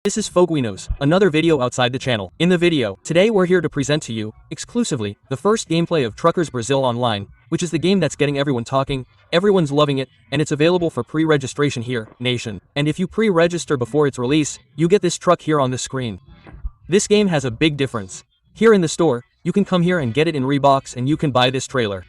This is Fogwinos, another video outside the channel. In the video, today we're here to present to you, exclusively, the first gameplay of Truckers Brazil Online, which is the game that's getting everyone talking, everyone's loving it, and it's available for pre-registration here, nation. And if you pre-register before its release, you get this truck here on the screen. This game has a big difference. Here in the store, you can come here and get it in Rebox and you can buy this trailer.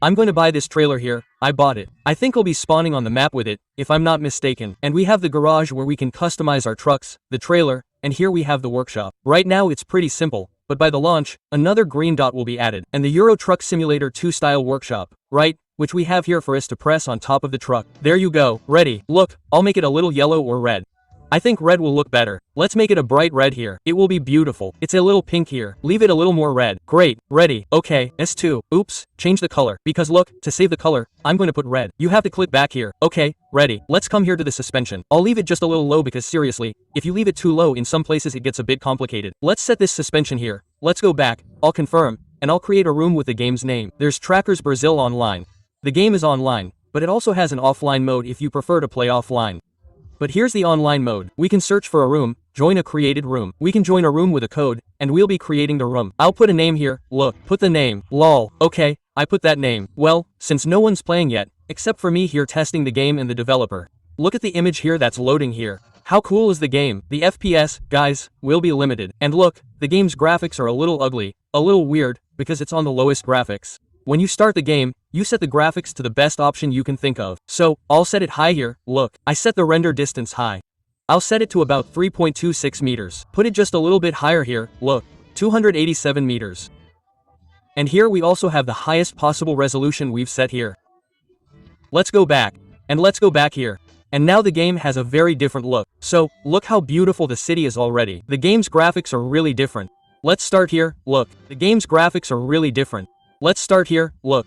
I'm going to buy this trailer here. I bought it. I think I'll be spawning on the map with it, if I'm not mistaken. And we have the garage where we can customize our trucks, the trailer, and here we have the workshop. Right now it's pretty simple, but by the launch, another green dot will be added, and the Euro Truck Simulator 2 style workshop, right? Which we have here for us to press on top of the truck. There you go, ready. Look, I'll make it a little yellow or red. I think red will look better. Let's make it a bright red here. It will be beautiful. It's a little pink here. Leave it a little more red. Great. Ready. Okay. S2. Oops. Change the color. Because look, to save the color, I'm going to put red. You have to click back here. Okay. Ready. Let's come here to the suspension. I'll leave it just a little low because seriously, if you leave it too low in some places it gets a bit complicated. Let's set this suspension here. Let's go back. I'll confirm. And I'll create a room with the game's name. There's Truckers Brazil Online. The game is online, but it also has an offline mode if you prefer to play offline. But here's the online mode. We can search for a room, join a created room. We can join a room with a code, and we'll be creating the room. I'll put a name here. Look, put the name. LOL. Okay, I put that name. Well, since no one's playing yet, except for me here testing the game and the developer. Look at the image here that's loading here. How cool is the game? The FPS, guys, will be limited. And look, the game's graphics are a little ugly, a little weird, because it's on the lowest graphics. When you start the game, you set the graphics to the best option you can think of. So, I'll set it high here. Look, I set the render distance high. I'll set it to about 3.26 meters. Put it just a little bit higher here. Look, 287 meters. And here we also have the highest possible resolution we've set here. Let's go back. And let's go back here. And now the game has a very different look. So, look how beautiful the city is already. The game's graphics are really different. Let's start here. Look, the game's graphics are really different. Let's start here. Look.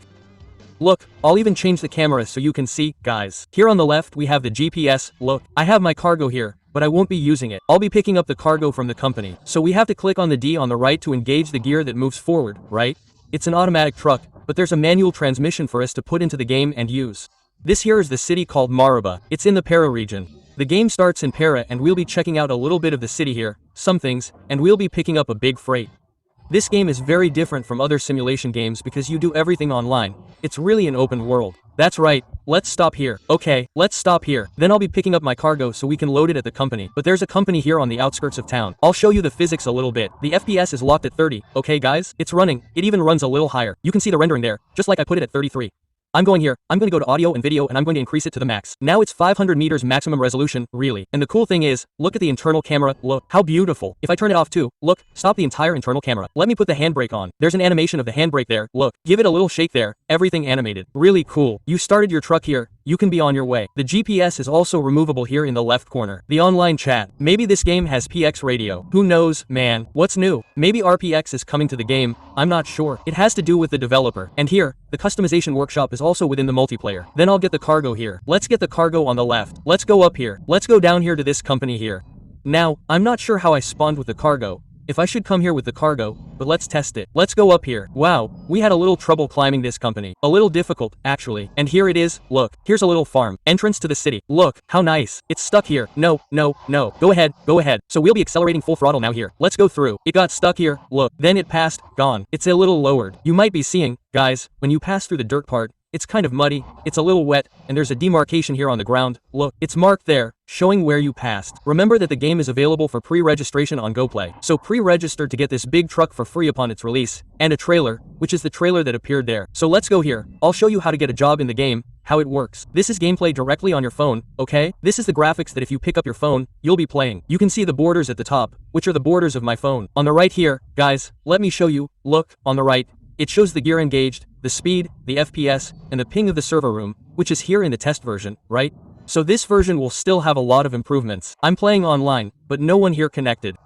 Look, I'll even change the camera so you can see, guys. Here on the left we have the GPS. Look, I have my cargo here, but I won't be using it. I'll be picking up the cargo from the company. So we have to click on the D on the right to engage the gear that moves forward, right? It's an automatic truck, but there's a manual transmission for us to put into the game and use. This here is the city called Maraba. It's in the Para region. The game starts in Para and we'll be checking out a little bit of the city here, some things, and we'll be picking up a big freight. This game is very different from other simulation games because you do everything online. It's really an open world. That's right, let's stop here. Okay, let's stop here. Then I'll be picking up my cargo so we can load it at the company. But there's a company here on the outskirts of town. I'll show you the physics a little bit. The FPS is locked at 30, okay guys? It's running. It even runs a little higher. You can see the rendering there, just like I put it at 33. I'm going here, I'm going to go to audio and video and I'm going to increase it to the max. Now it's 500 meters maximum resolution, really. And the cool thing is, look at the internal camera, look, how beautiful. If I turn it off too, look, stop the entire internal camera. Let me put the handbrake on. There's an animation of the handbrake there, look, give it a little shake there, everything animated. Really cool. You started your truck here, you can be on your way. The GPS is also removable here in the left corner. The online chat. Maybe this game has PX radio. Who knows, man? What's new? Maybe RPX is coming to the game. I'm not sure. It has to do with the developer. And here, the customization workshop is also within the multiplayer. Then I'll get the cargo here. Let's get the cargo on the left. Let's go up here. Let's go down here to this company here. Now, I'm not sure how I spawned with the cargo. If I should come here with the cargo, but let's test it. Let's go up here. Wow, we had a little trouble climbing this company. A little difficult, actually. And here it is. Look, here's a little farm. Entrance to the city. Look, how nice. It's stuck here. No, no, no. Go ahead, go ahead. So we'll be accelerating full throttle now here. Let's go through. It got stuck here. Look, then it passed. Gone. It's a little lowered. You might be seeing, guys, when you pass through the dirt part, it's kind of muddy, it's a little wet, and there's a demarcation here on the ground. Look, it's marked there, showing where you passed. Remember that the game is available for pre-registration on GoPlay. So pre-register to get this big truck for free upon its release, and a trailer, which is the trailer that appeared there. So let's go here. I'll show you how to get a job in the game, how it works. This is gameplay directly on your phone, okay? This is the graphics that if you pick up your phone, you'll be playing. You can see the borders at the top, which are the borders of my phone. On the right here, guys, let me show you. Look, on the right, it shows the gear engaged, the speed, the FPS, and the ping of the server room, which is here in the test version, right? So this version will still have a lot of improvements. I'm playing online, but no one here connected.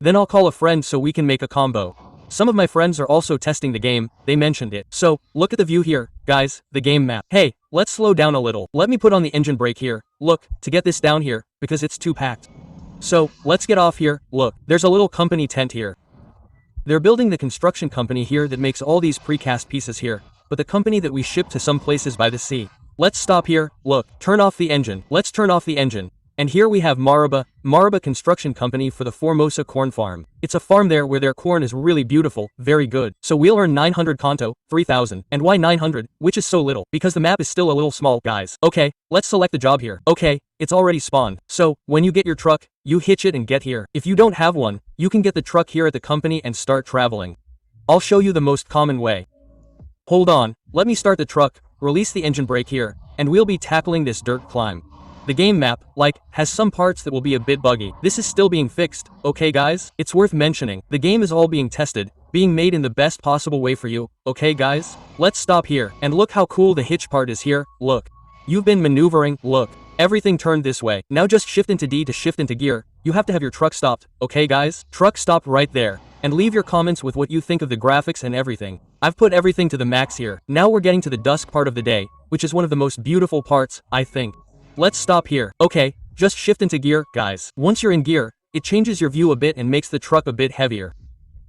Then I'll call a friend so we can make a combo. Some of my friends are also testing the game, they mentioned it. So, look at the view here, guys, the game map. Hey, let's slow down a little. Let me put on the engine brake here. Look, to get this down here, because it's too packed. So, let's get off here. Look, there's a little company tent here. They're building the construction company here that makes all these precast pieces here, but the company that we ship to some places by the sea. Let's stop here. Look, turn off the engine. Let's turn off the engine. And here we have Maraba Construction Company for the Formosa Corn Farm. It's a farm there where their corn is really beautiful, very good. So we'll earn 900 Kanto, 3000. And why 900, which is so little? Because the map is still a little small, guys. Okay, let's select the job here. Okay, it's already spawned. So, when you get your truck, you hitch it and get here. If you don't have one, you can get the truck here at the company and start traveling. I'll show you the most common way. Hold on, let me start the truck, release the engine brake here, and we'll be tackling this dirt climb. The game map, has some parts that will be a bit buggy. This is still being fixed, okay guys? It's worth mentioning, the game is all being tested, being made in the best possible way for you, okay guys? Let's stop here, and look how cool the hitch part is here, look. You've been maneuvering, look. Everything turned this way. Now just shift into D to shift into gear. You have to have your truck stopped, okay guys? Truck stopped right there. And leave your comments with what you think of the graphics and everything. I've put everything to the max here. Now we're getting to the dusk part of the day, which is one of the most beautiful parts, I think. Let's stop here. Okay, just shift into gear, guys. Once you're in gear, it changes your view a bit and makes the truck a bit heavier.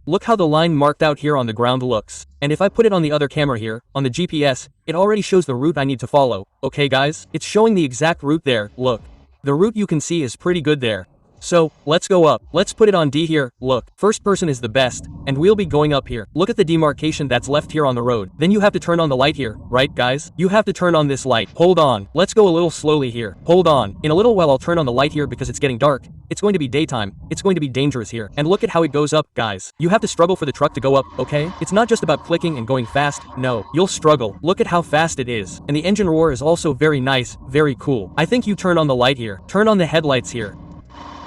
Look how the line marked out here on the ground looks. And if I put it on the other camera here, on the GPS, it already shows the route I need to follow. Okay guys? It's showing the exact route there, look. The route you can see is pretty good there. So, let's go up. Let's put it on D here, look. First person is the best, and we'll be going up here. Look at the demarcation that's left here on the road. Then you have to turn on the light here, right guys? You have to turn on this light. Hold on. Let's go a little slowly here. Hold on. In a little while I'll turn on the light here because it's getting dark. It's going to be daytime. It's going to be dangerous here. And look at how it goes up, guys. You have to struggle for the truck to go up, okay? It's not just about clicking and going fast. No, you'll struggle. Look at how fast it is. And the engine roar is also very nice, very cool. I think you turn on the light here. Turn on the headlights here.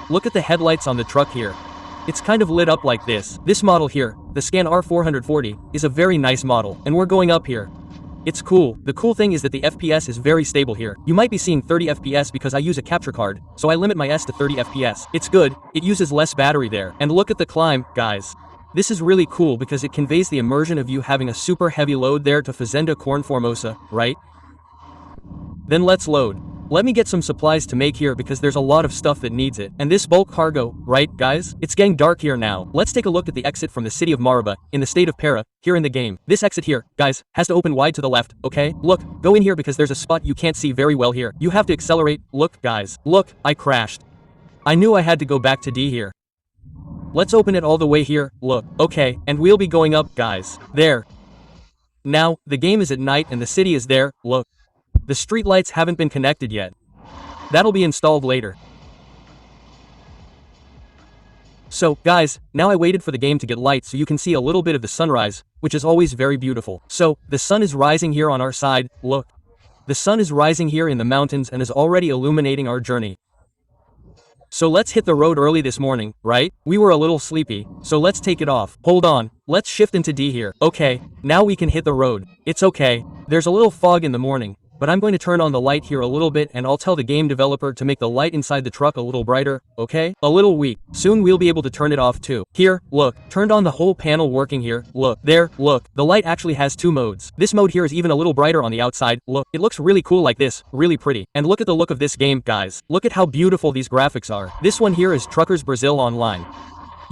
Look at the headlights on the truck here. It's kind of lit up like this. This model here, the Scan R440, is a very nice model, and we're going up here. It's cool. The cool thing is that the FPS is very stable here. You might be seeing 30 FPS because I use a capture card, so I limit my S to 30 FPS. It's good, it uses less battery there. And look at the climb, guys. This is really cool because it conveys the immersion of you having a super heavy load there to Fazenda Corn Formosa, right? Then let's load. Let me get some supplies to make here because there's a lot of stuff that needs it. And this bulk cargo, right guys? It's getting dark here now. Let's take a look at the exit from the city of Maraba, in the state of Para, here in the game. This exit here, guys, has to open wide to the left, okay? Look, go in here because there's a spot you can't see very well here. You have to accelerate. Look guys, look, I crashed. I knew I had to go back to D here. Let's open it all the way here, look, okay, and we'll be going up, guys. There. Now, the game is at night and the city is there, look. The street lights haven't been connected yet. That'll be installed later. So, guys, now I waited for the game to get light so you can see a little bit of the sunrise, which is always very beautiful. So, the sun is rising here on our side, look. The sun is rising here in the mountains and is already illuminating our journey. So let's hit the road early this morning, right? We were a little sleepy, so let's take it off. Hold on, let's shift into D here. Okay, now we can hit the road. It's okay, there's a little fog in the morning. But I'm going to turn on the light here a little bit and I'll tell the game developer to make the light inside the truck a little brighter, okay? A little weak. Soon we'll be able to turn it off too. Here, look, turned on the whole panel working here. Look, there, look, the light actually has two modes. This mode here is even a little brighter on the outside. Look, it looks really cool like this, really pretty. And look at the look of this game, guys. Look at how beautiful these graphics are. This one here is Truckers Brazil Online.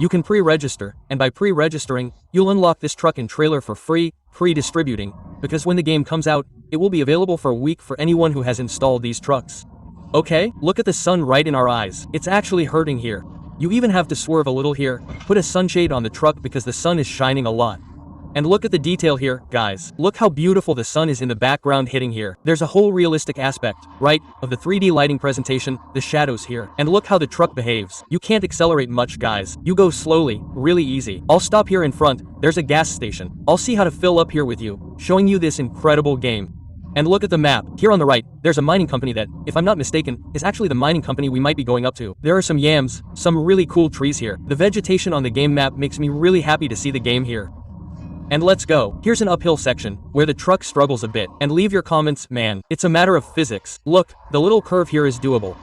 You can pre-register, and by pre-registering, you'll unlock this truck and trailer for free, pre-distributing, because when the game comes out, it will be available for a week for anyone who has installed these trucks. Okay, look at the sun right in our eyes. It's actually hurting here. You even have to swerve a little here, put a sunshade on the truck because the sun is shining a lot. And look at the detail here, guys. Look how beautiful the sun is in the background hitting here. There's a whole realistic aspect, right, of the 3D lighting presentation, the shadows here. And look how the truck behaves. You can't accelerate much, guys. You go slowly, really easy. I'll stop here in front. There's a gas station. I'll see how to fill up here with you, showing you this incredible game. And look at the map. Here on the right, there's a mining company that, if I'm not mistaken, is actually the mining company we might be going up to. There are some yams, some really cool trees here. The vegetation on the game map makes me really happy to see the game here. And let's go. Here's an uphill section, where the truck struggles a bit. And leave your comments, man. It's a matter of physics. Look, the little curve here is doable.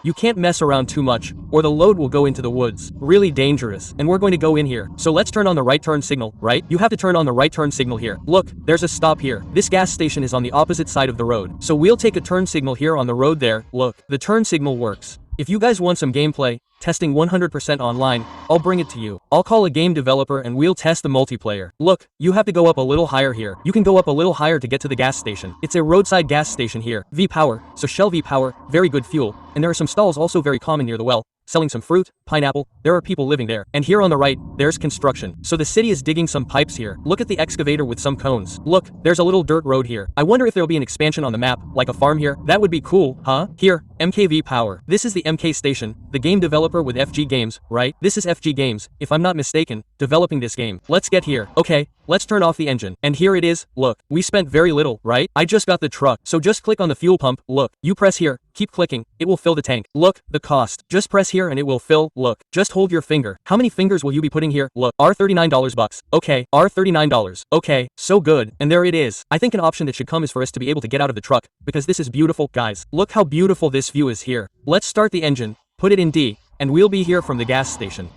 You can't mess around too much, or the load will go into the woods. Really dangerous. And we're going to go in here. So let's turn on the right turn signal, right? You have to turn on the right turn signal here. Look, there's a stop here. This gas station is on the opposite side of the road. So we'll take a turn signal here on the road there. Look, the turn signal works. If you guys want some gameplay, testing 100% online, I'll bring it to you. I'll call a game developer and we'll test the multiplayer. Look, you have to go up a little higher here. You can go up a little higher to get to the gas station. It's a roadside gas station here. V-Power, so Shell V-Power, very good fuel. And there are some stalls also very common near the well, selling some fruit, pineapple, there are people living there. And here on the right, there's construction. So the city is digging some pipes here. Look at the excavator with some cones. Look, there's a little dirt road here. I wonder if there'll be an expansion on the map, like a farm here. That would be cool, huh? Here, MKV Power. This is the MK station, the game developer with FG Games, right? This is FG Games, if I'm not mistaken, developing this game. Let's get here. Okay, let's turn off the engine. And here it is. Look, we spent very little, right? I just got the truck. So just click on the fuel pump. Look, you press here, keep clicking, it will fill the tank. Look, the cost. Just press here and it will fill. Look, just hold your finger. How many fingers will you be putting here? Look, $39 bucks. Okay, $39. Okay, so good. And there it is. I think an option that should come is for us to be able to get out of the truck, because this is beautiful, guys. Look how beautiful this view is here. Let's start the engine, put it in D, and we'll be here from the gas station.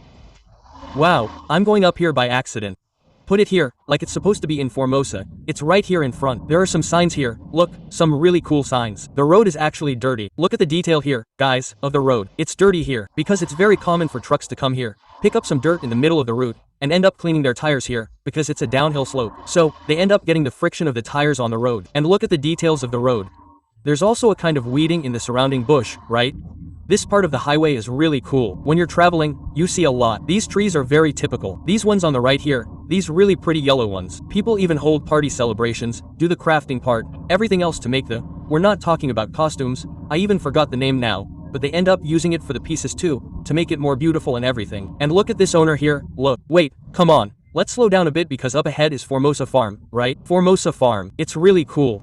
Wow, I'm going up here by accident. Put it here, like it's supposed to be in Formosa. It's right here in front. There are some signs here. Look, some really cool signs. The road is actually dirty. Look at the detail here, guys, of the road. It's dirty here, because it's very common for trucks to come here, pick up some dirt in the middle of the route, and end up cleaning their tires here, because it's a downhill slope. So, they end up getting the friction of the tires on the road. And look at the details of the road. There's also a kind of weeding in the surrounding bush, right? This part of the highway is really cool. When you're traveling, you see a lot. These trees are very typical. These ones on the right here, these really pretty yellow ones. People even hold party celebrations, do the crafting part, everything else to make the... We're not talking about costumes, I even forgot the name now, but they end up using it for the pieces too, to make it more beautiful and everything. And look at this owner here, look, wait, come on. Let's slow down a bit because up ahead is Formosa Farm, right? Formosa Farm, it's really cool.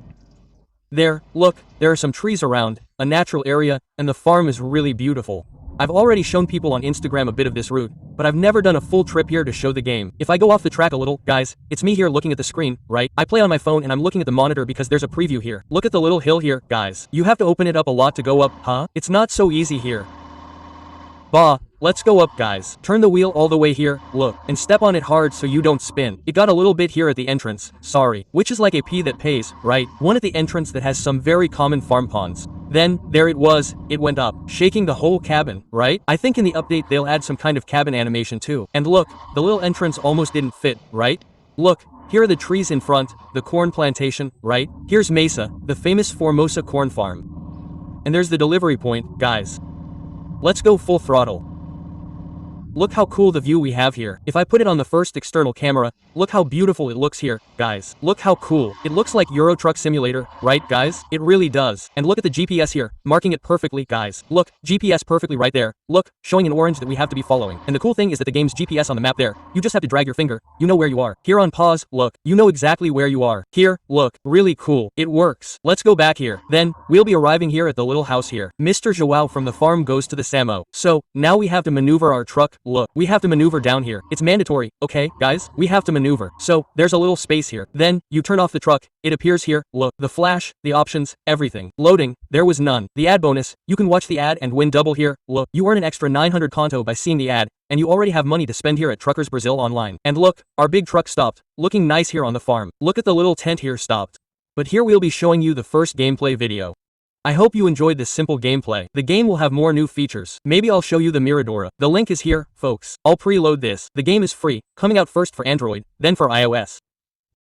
There, look, there are some trees around, a natural area, and the farm is really beautiful. I've already shown people on Instagram a bit of this route, but I've never done a full trip here to show the game. If I go off the track a little, guys, it's me here looking at the screen, right? I play on my phone and I'm looking at the monitor because there's a preview here. Look at the little hill here, guys. You have to open it up a lot to go up, huh? It's not so easy here. Bah, let's go up, guys. Turn the wheel all the way here, look, and step on it hard so you don't spin. It got a little bit here at the entrance, sorry, which is like a P that pays, right? One at the entrance that has some very common farm ponds. Then, there it was, it went up, shaking the whole cabin, right? I think in the update they'll add some kind of cabin animation too. And look, the little entrance almost didn't fit, right? Look, here are the trees in front, the corn plantation, right? Here's Mesa, the famous Formosa corn farm. And there's the delivery point, guys. Let's go full throttle. Look how cool the view we have here. If I put it on the first external camera, look how beautiful it looks here, guys. Look how cool. It looks like Euro Truck Simulator, right, guys? It really does. And look at the GPS here, marking it perfectly, guys. Look, GPS perfectly right there. Look, showing in orange that we have to be following. And the cool thing is that the game's GPS on the map there, you just have to drag your finger, you know where you are. Here on pause, look, you know exactly where you are. Here, look, really cool. It works. Let's go back here. Then, we'll be arriving here at the little house here. Mr. Joao from the farm goes to the Samo. So, now we have to maneuver our truck. Look, we have to maneuver down here. It's mandatory, okay, guys? We have to maneuver. So, there's a little space here. Then, you turn off the truck. It appears here. Look, the flash, the options, everything. Loading, there was none. The ad bonus, you can watch the ad and win double here. Look, you earn an extra 900 Conto by seeing the ad, and you already have money to spend here at Truckers Brazil Online. And look, our big truck stopped. Looking nice here on the farm. Look at the little tent here stopped. But here we'll be showing you the first gameplay video. I hope you enjoyed this simple gameplay. The game will have more new features. Maybe I'll show you the Miradora. The link is here, folks. I'll preload this. The game is free, coming out first for Android, then for iOS.